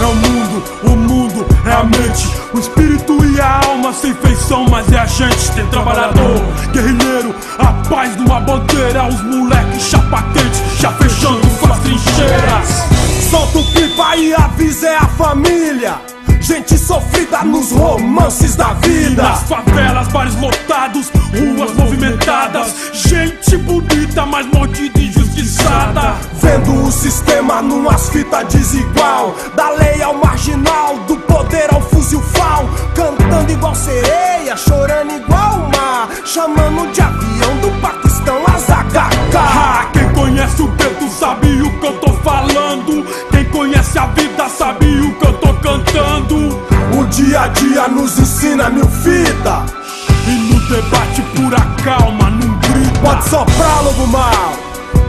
é o mundo é a mente. O espírito e a alma sem feição, mas é a gente. Tem trabalhador, guerrilheiro, a paz numa bandeira. Os moleques chapa quente, já fechando com as trincheiras. Solta o pipa e avisa, é a família. Gente sofrida nos romances da vida. E nas favelas, bares lotados, ruas movimentadas. Gente bonita, mas mordida e injustiçada. Vendo o sistema numas fitas desigual. Da lei ao marginal, do poder ao fuzil fal. Cantando igual sereia, chorando igual o mar. Chamando de avião do Paquistão as HK. Quem conhece o gueto sabe o que eu tô falando. Quem conhece a vida sabe o que eu tô cantando. O dia a dia nos ensina mil fita. E no debate pura calma, não grita. Pode soprar, lobo mal,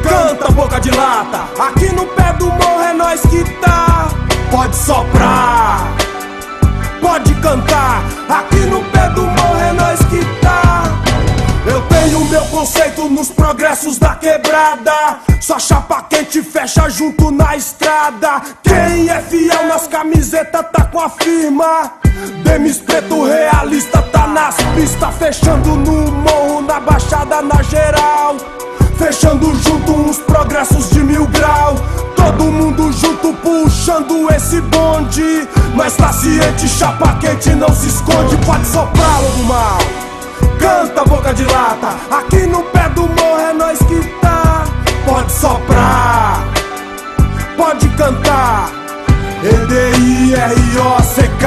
canta boca de lata. Aqui no pé do morro é nós que tá. Pode soprar, pode cantar. Aqui no pé do morro é nós que tá. Eu tenho meu conceito nos progressos da quebrada. Só chapa quente fecha junto na estrada. Quem é fiel nas camisetas tá com a firma. Demis preto realista tá nas pistas. Fechando no morro, na baixada, na geral. Fechando junto uns progressos de 1000 graus. Todo mundo junto puxando esse bonde. Mas tá ciente, chapa quente não se esconde. Pode soprar, lobo mal, canta boca de lata. Aqui no pé do morro é nós que tá. Pode soprar, pode cantar. EDIROCK.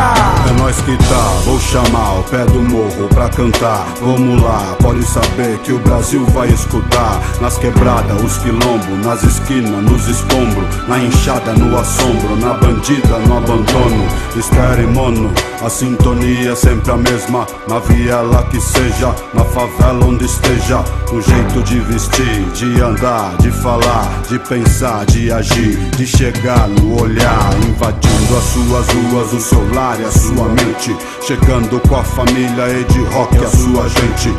É nós que tá, vou chamar o pé do morro pra cantar. Vamos lá, pode saber que o Brasil vai escutar. Nas quebradas, os quilombos, nas esquinas, nos escombros. Na enxada, no assombro, na bandida, no abandono. Estéreo mono, a sintonia é sempre a mesma. Na viela que seja, na favela onde esteja. O jeito de vestir, de andar, de falar, de pensar, de agir, de chegar no olhar, invadindo as suas ruas, o seu lar e a sua mente. Chegando com a família e de rock a sua gente.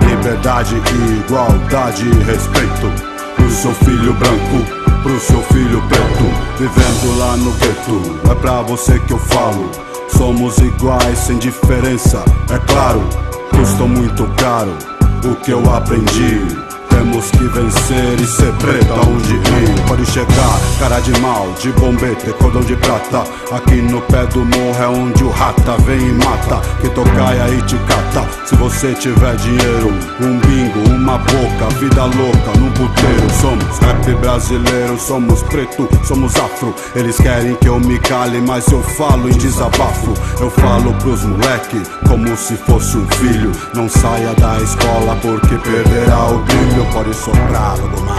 Liberdade, igualdade e respeito. Pro seu filho branco, pro seu filho preto. Vivendo lá no gueto, é pra você que eu falo. Somos iguais, sem diferença, é claro. Custou muito caro o que eu aprendi. Temos que vencer e ser preta onde ir. Pode chegar, cara de mal, de bombeta e cordão de prata. Aqui no pé do morro é onde o rata vem e mata. Que tocaia e te cata. Se você tiver dinheiro, um bingo, uma boca, vida louca num puteiro. Somos rap brasileiro, somos preto, somos afro. Eles querem que eu me cale, mas eu falo em desabafo. Eu falo pros moleque como se fosse um filho. Não saia da escola porque perderá o brilho. Pode soprar, lobo mal,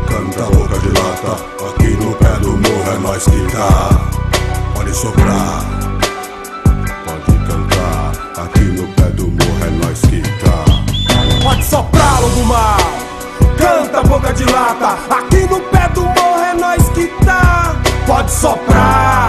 canta boca de lata. Aqui no pé do morro é nós que tá. Pode soprar, pode cantar. Aqui no pé do morro é nós que tá. Pode soprar, lobo mal, canta boca de lata. Aqui no pé do morro é nós que tá. Pode soprar,